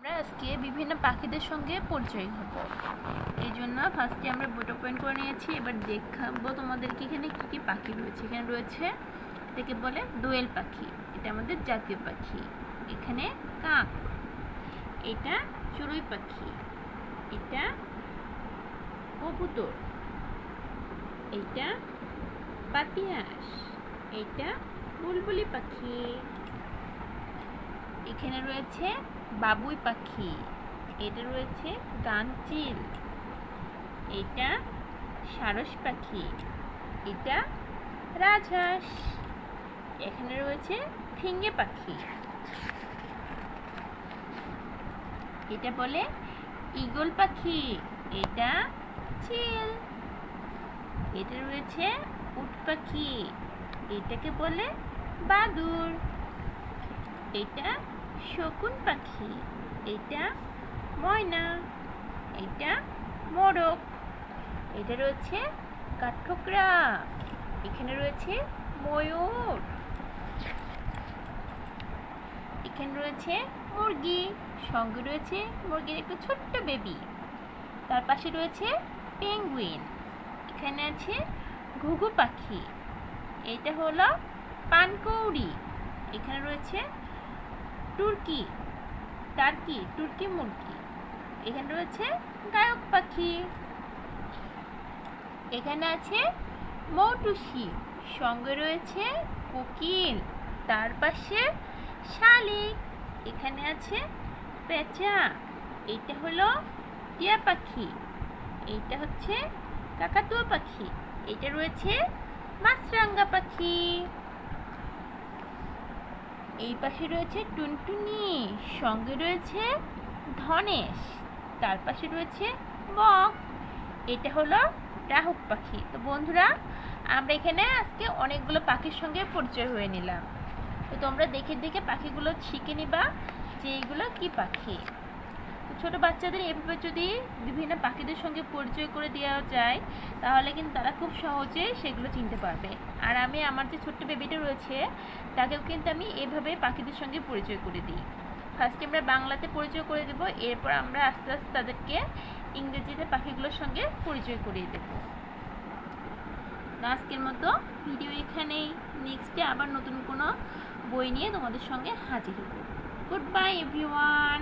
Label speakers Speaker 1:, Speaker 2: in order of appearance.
Speaker 1: আমরা আজকে বিভিন্ন পাখিদের সঙ্গে পরিচয় হব। এই জন্য ফার্স্টে আমরা বুট পয়েন্ট করে নিয়েছি। এবার দেখাবো তোমাদেরকে এখানে কী কী পাখি রয়েছে। এখানে রয়েছে, এটাকে বলে দোয়েল পাখি, এটা আমাদের জাতীয় পাখি। এখানে কাক, এটা চড়ুই পাখি, এটা কবুতর, এটা পাতিহাঁস, এটা বুলবুলি পাখি। এখানে রয়েছে বাবুই পাখি, এটা রয়েছে গানচিল, এটা সারস পাখি, এটা রাজহাঁস। এখানে রয়েছে ফিঙে পাখি, এটা বলে ঈগল পাখি, এটা চিল। এটা রয়েছে উট পাখি, এটাকে বলে বাদুড়। এটা শকুন পাখি, এটা ময়না, এটা মোরগ। এটা রয়েছে কাঠঠোকরা, এখানে রয়েছে ময়ূর। এখানে রয়েছে মুরগি, সঙ্গে রয়েছে মুরগির একটা ছোট্ট বেবি। তার পাশে রয়েছে পেঙ্গুইন। এখানে আছে ঘুঘু পাখি, এটা হলো পানকৌড়ি। এখানে রয়েছে তুর্কি মুরগি। এখানে রয়েছে গায়ক পাখি। এখানে আছে মৌটুসি, সঙ্গে রয়েছে কোকিল, তার পাশে শালিক। এখানে আছে পেঁচা, এটা হলো টিয়া পাখি, এইটা হচ্ছে কাকাতুয়া পাখি, এটা রয়েছে মাছরাঙা পাখি। এই পাশে রয়েছে টুনটুনি, সঙ্গে রয়েছে ধনেশ, তার পাশে রয়েছে বক, এটা হলো রাহুক পাখি। তো বন্ধুরা, আমরা এখানে আজকে অনেকগুলো পাখির সঙ্গে পরিচয় হয়ে নিলাম। তো তোমরা দেখে দেখে পাখিগুলো শিখে নিবা যে এইগুলো কী পাখি। তো ছোটো বাচ্চাদের এভাবে যদি বিভিন্ন পাখিদের সঙ্গে পরিচয় করে দেওয়া যায়, তাহলে কিন্তু তারা খুব সহজে সেগুলো চিনতে পারবে। আর আমি আমার যে ছোট্ট বেবিটা রয়েছে, তাকেও কিন্তু আমি এভাবে পাখিদের সঙ্গে পরিচয় করে দিই। ফার্স্টে আমরা বাংলাতে পরিচয় করে দেবো, এরপর আমরা আস্তে আস্তে তাদেরকে ইংরেজিতে পাখিগুলোর সঙ্গে পরিচয় করিয়ে দেবো। আজকের মতো ভিডিও এখানেই। নেক্সটে আবার নতুন কোনো বই নিয়ে তোমাদের সঙ্গে হাজির হব। Good bye everyone.